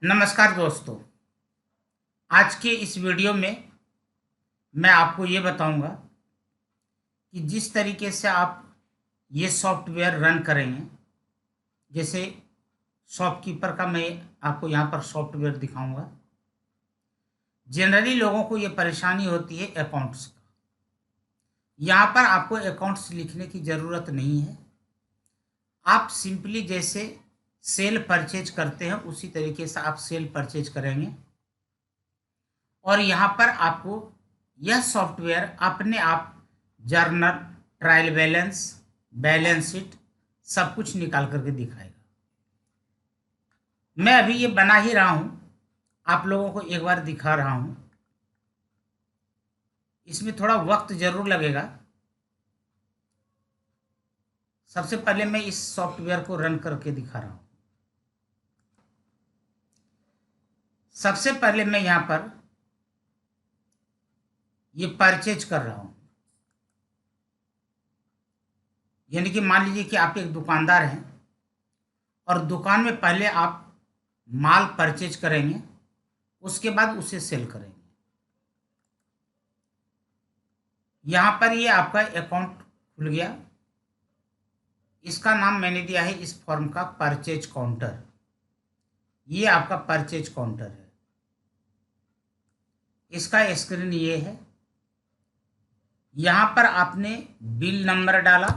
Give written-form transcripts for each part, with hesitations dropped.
नमस्कार दोस्तों। आज के इस वीडियो में मैं आपको ये बताऊंगा कि जिस तरीके से आप ये सॉफ्टवेयर रन करेंगे। जैसे शॉपकीपर का मैं आपको यहाँ पर सॉफ्टवेयर दिखाऊंगा। जनरली लोगों को ये परेशानी होती है अकाउंट्स का। यहाँ पर आपको अकाउंट्स लिखने की ज़रूरत नहीं है। आप सिंपली जैसे सेल परचेज करते हैं उसी तरीके से आप सेल परचेज करेंगे और यहाँ पर आपको यह सॉफ्टवेयर अपने आप journal, trial balance, balance sheet सब कुछ निकाल करके दिखाएगा। मैं अभी ये बना ही रहा हूँ, आप लोगों को एक बार दिखा रहा हूँ। इसमें थोड़ा वक्त जरूर लगेगा। सबसे पहले मैं इस सॉफ्टवेयर को रन करके दिखा रहा हूँ। सबसे पहले मैं यहाँ पर ये परचेज कर रहा हूँ। यानी कि मान लीजिए कि आप एक दुकानदार हैं और दुकान में पहले आप माल परचेज करेंगे, उसके बाद उसे सेल करेंगे। यहाँ पर ये आपका अकाउंट खुल गया। इसका नाम मैंने दिया है इस फॉर्म का परचेज काउंटर। ये आपका परचेज काउंटर है। इसका स्क्रीन ये है। यहाँ पर आपने बिल नंबर डाला,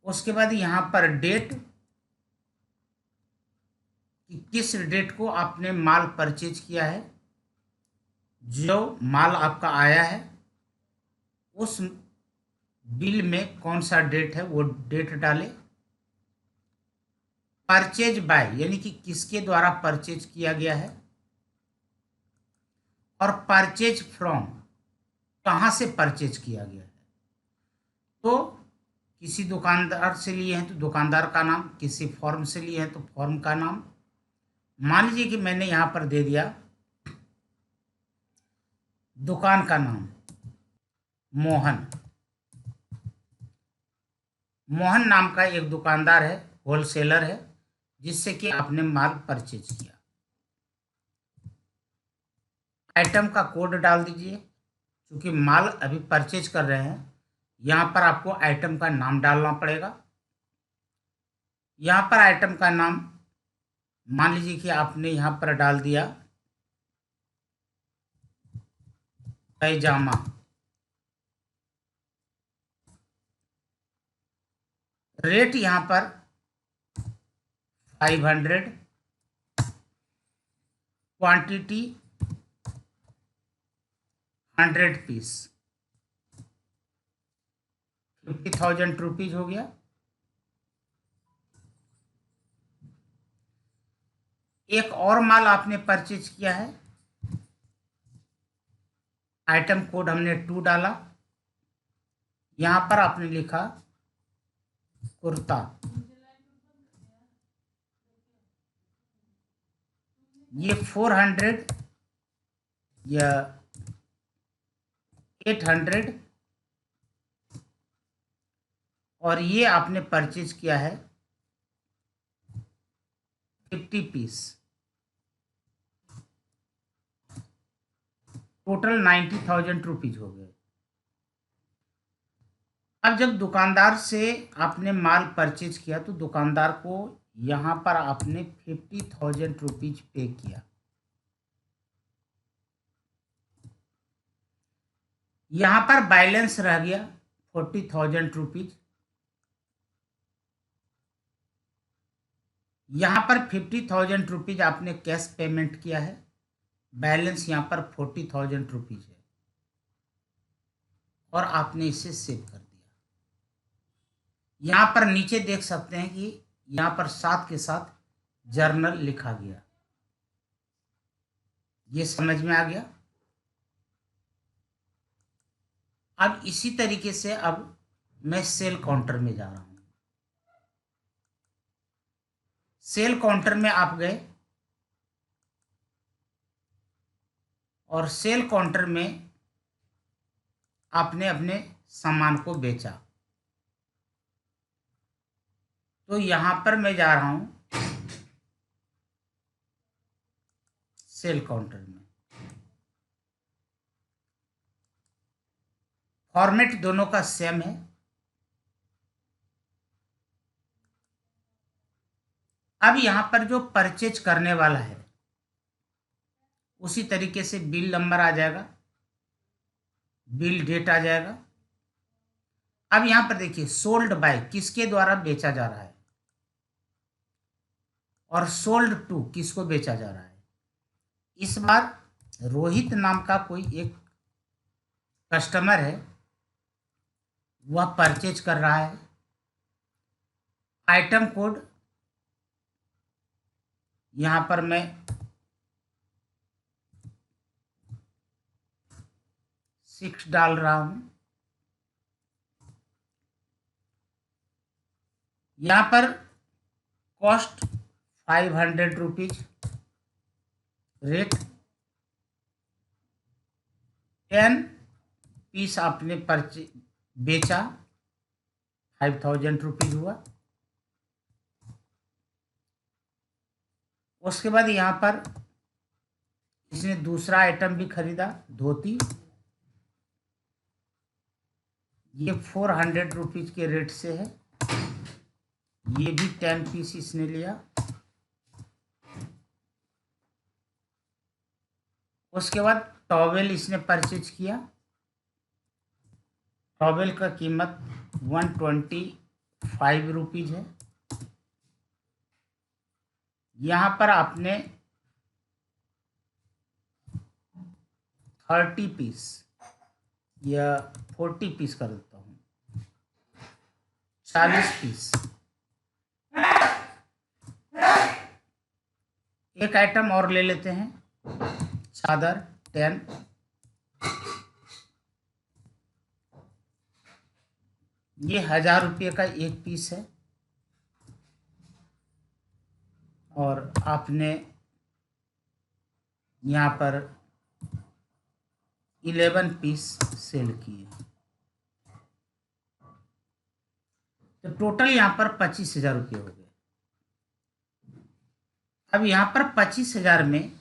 उसके बाद यहाँ पर डेट कि किस डेट को आपने माल परचेज किया है, जो माल आपका आया है उस बिल में कौन सा डेट है वो डेट डाले। परचेज बाय यानी कि किसके द्वारा परचेज किया गया है, और परचेज फ्रॉम कहाँ से परचेज किया गया है। तो किसी दुकानदार से लिए हैं तो दुकानदार का नाम, किसी फॉर्म से लिए हैं तो फॉर्म का नाम। मान लीजिए कि मैंने यहाँ पर दे दिया दुकान का नाम मोहन। मोहन नाम का एक दुकानदार है, होलसेलर है, जिससे कि आपने माल परचेज किया। आइटम का कोड डाल दीजिए। क्योंकि माल अभी परचेज कर रहे हैं, यहाँ पर आपको आइटम का नाम डालना पड़ेगा। यहाँ पर आइटम का नाम मान लीजिए कि आपने यहाँ पर डाल दिया पैजामा। रेट यहाँ पर 500, क्वांटिटी 100 पीस, 50,000 रुपीज हो गया। एक और माल आपने परचेज किया है, आइटम कोड हमने 2 डाला। यहाँ पर आपने लिखा कुर्ता। ये 400 या 800 और ये आपने परचेज किया है 50 पीस। टोटल 90,000 रुपीज हो गए। अब जब दुकानदार से आपने माल परचेज किया तो दुकानदार को यहाँ पर आपने 50,000 रुपीज पे किया। यहाँ पर बैलेंस रह गया 40,000 रुपीज। यहाँ पर 50,000 रुपीज आपने कैश पेमेंट किया है, बैलेंस यहाँ पर 40,000 रुपीज है और आपने इसे सेव कर दिया। यहाँ पर नीचे देख सकते हैं कि यहाँ पर साथ के साथ जर्नल लिखा गया। ये समझ में आ गया। अब इसी तरीके से अब मैं सेल काउंटर में जा रहा हूँ। सेल काउंटर में आप गए और सेल काउंटर में आपने अपने सामान को बेचा। तो यहां पर मैं जा रहा हूं सेल काउंटर में। फॉर्मेट दोनों का सेम है। अब यहां पर जो परचेज करने वाला है उसी तरीके से बिल नंबर आ जाएगा, बिल डेट आ जाएगा। अब यहां पर देखिए सोल्ड बाय किसके द्वारा बेचा जा रहा है और सोल्ड टू किसको बेचा जा रहा है। इस बार रोहित नाम का कोई एक कस्टमर है, वह परचेज कर रहा है। आइटम कोड यहां पर मैं 6 डाल रहा हूं। यहां पर कॉस्ट 500 रुपीज, रेट 10 पीस आपने बेचा, 5000 रुपीज हुआ। उसके बाद यहां पर इसने दूसरा आइटम भी खरीदा, धोती। ये 400 रुपीज के रेट से है। ये भी 10 पीस इसने लिया। उसके बाद टॉवेल इसने परचेज किया। टॉवेल का कीमत 125 रुपीज है। यहां पर आपने 30 पीस या 40 पीस कर देता हूं, 40 पीस। एक आइटम और ले लेते हैं, चादर 10। ये 1000 रुपये का एक पीस है और आपने यहाँ पर 11 पीस सेल किए, तो टोटल यहाँ पर 25,000 रुपये हो गए। अब यहाँ पर 25,000 में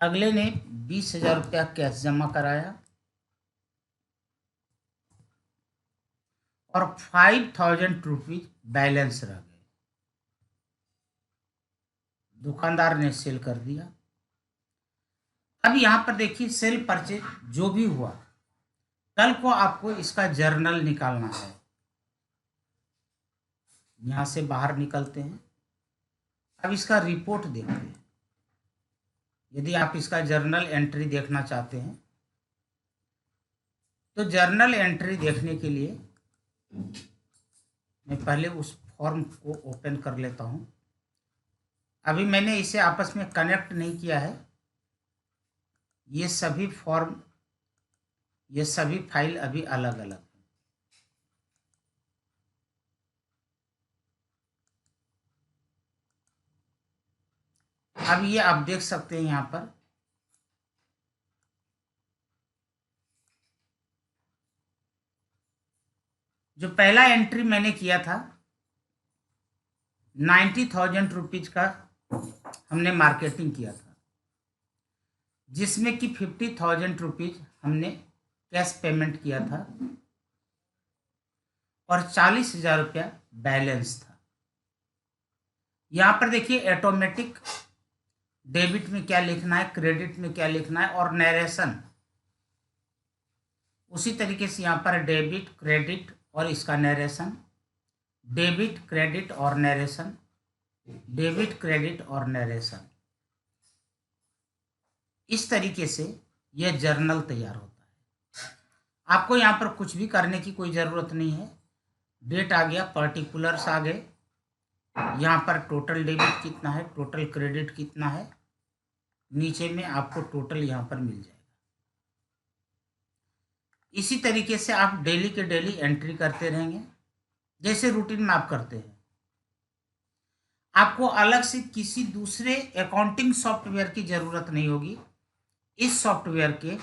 अगले ने 20,000 रुपया कैश जमा कराया और 5,000 रुपीज बैलेंस रह गए। दुकानदार ने सेल कर दिया। अब यहां पर देखिए सेल परचेज जो भी हुआ, कल को आपको इसका जर्नल निकालना है। यहां से बाहर निकलते हैं। अब इसका रिपोर्ट देखते हैं। यदि आप इसका जर्नल एंट्री देखना चाहते हैं तो जर्नल एंट्री देखने के लिए मैं पहले उस फॉर्म को ओपन कर लेता हूं। अभी मैंने इसे आपस में कनेक्ट नहीं किया है। ये सभी फॉर्म, ये सभी फाइल अभी अलग अलग हैं। अब ये आप देख सकते हैं यहां पर जो पहला एंट्री मैंने किया था 90,000 रुपीज का हमने मार्केटिंग किया था, जिसमें कि 50,000 रुपीज हमने कैश पेमेंट किया था और 40,000 रुपया बैलेंस था। यहां पर देखिए ऑटोमेटिक डेबिट में क्या लिखना है, क्रेडिट में क्या लिखना है और नरेशन उसी तरीके से यहां पर डेबिट क्रेडिट और इसका नरेशन, डेबिट क्रेडिट और नरेशन, डेबिट क्रेडिट और नरेशन। इस तरीके से यह जर्नल तैयार होता है। आपको यहाँ पर कुछ भी करने की कोई ज़रूरत नहीं है। डेट आ गया, पर्टिकुलर्स आ गए, यहाँ पर टोटल डेबिट कितना है, टोटल क्रेडिट कितना है, नीचे में आपको टोटल यहाँ पर मिल जाएगा। इसी तरीके से आप डेली के डेली एंट्री करते रहेंगे जैसे रूटीन में आप करते हैं। आपको अलग से किसी दूसरे अकाउंटिंग सॉफ्टवेयर की ज़रूरत नहीं होगी इस सॉफ्टवेयर के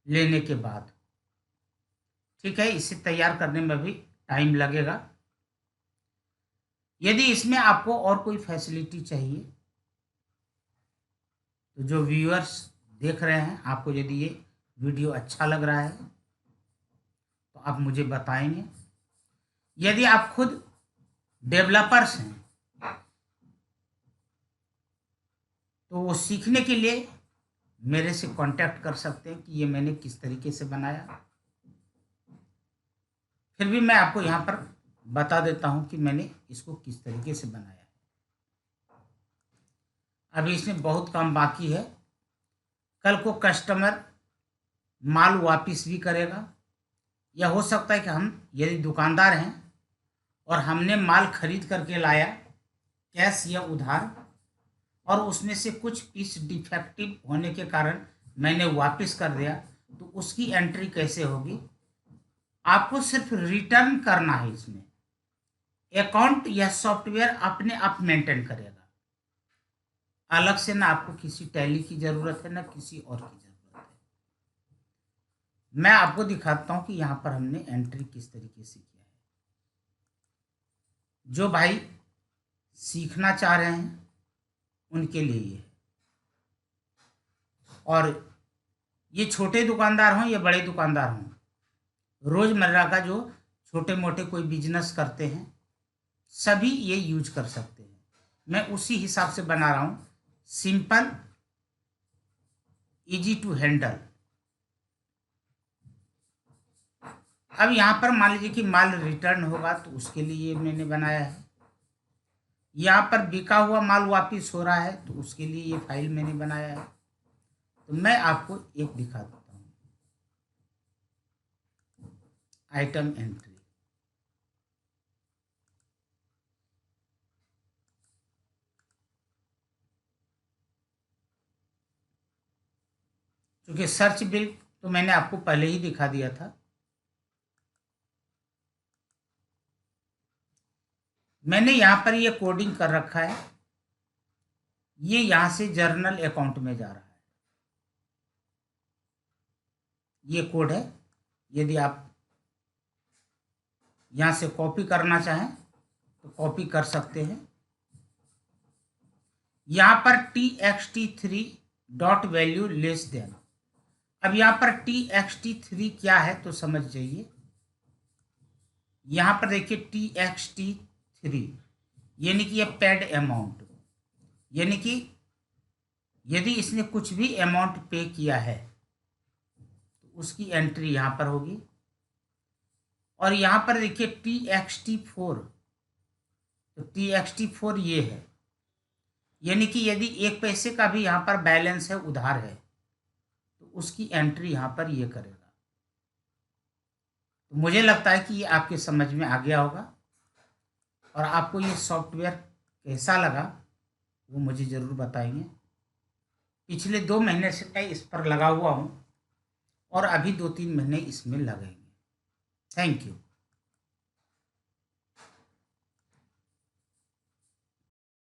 लेने के बाद। ठीक है, इसे तैयार करने में भी टाइम लगेगा। यदि इसमें आपको और कोई फैसिलिटी चाहिए तो जो व्यूअर्स देख रहे हैं, आपको यदि ये वीडियो अच्छा लग रहा है तो आप मुझे बताएंगे। यदि आप खुद डेवलपर्स हैं तो वो सीखने के लिए मेरे से कांटेक्ट कर सकते हैं कि ये मैंने किस तरीके से बनाया। फिर भी मैं आपको यहाँ पर बता देता हूँ कि मैंने इसको किस तरीके से बनाया है। अभी इसमें बहुत काम बाकी है। कल को कस्टमर माल वापस भी करेगा, या हो सकता है कि हम यदि दुकानदार हैं और हमने माल खरीद करके लाया कैश या उधार, और उसमें से कुछ पीस डिफेक्टिव होने के कारण मैंने वापस कर दिया, तो उसकी एंट्री कैसे होगी? आपको सिर्फ रिटर्न करना है। इसमें अकाउंट या सॉफ्टवेयर अपने आप मेंटेन करेगा, अलग से ना आपको किसी टैली की जरूरत है ना किसी और की जरूरत है। मैं आपको दिखाता हूं कि यहां पर हमने एंट्री किस तरीके से किया है। जो भाई सीखना चाह रहे हैं उनके लिए ये है, और ये छोटे दुकानदार हों या बड़े दुकानदार हों, रोजमर्रा का जो छोटे मोटे कोई बिजनेस करते हैं सभी ये यूज कर सकते हैं। मैं उसी हिसाब से बना रहा हूं, सिंपल, इजी टू हैंडल। अब यहां पर मान लीजिए कि माल रिटर्न होगा तो उसके लिए मैंने बनाया है। यहां पर बिका हुआ माल वापस हो रहा है तो उसके लिए ये फाइल मैंने बनाया है। तो मैं आपको एक दिखा देता हूं, आइटम एंट्री। क्योंकि सर्च बिल तो मैंने आपको पहले ही दिखा दिया था। मैंने यहां पर ये कोडिंग कर रखा है, ये यहां से जर्नल अकाउंट में जा रहा है। ये कोड है, यदि आप यहां से कॉपी करना चाहें तो कॉपी कर सकते हैं। यहां पर txt3 dot value less than. अब यहां पर txt3 क्या है तो समझ जाइए। यहां पर देखिए txt3 यानी कि ये पेड अमाउंट, यानी कि यदि इसने कुछ भी अमाउंट पे किया है तो उसकी एंट्री यहां पर होगी। और यहां पर देखिए txt4, तो txt4 ये है, यानी कि यदि 1 पैसे का भी यहां पर बैलेंस है, उधार है, तो उसकी एंट्री यहां पर ये करेगा। तो मुझे लगता है कि ये आपके समझ में आ गया होगा, और आपको ये सॉफ्टवेयर कैसा लगा वो मुझे ज़रूर बताएंगे। पिछले 2 महीने से मैं इस पर लगा हुआ हूँ और अभी 2-3 महीने इसमें लगेंगे। Thank you.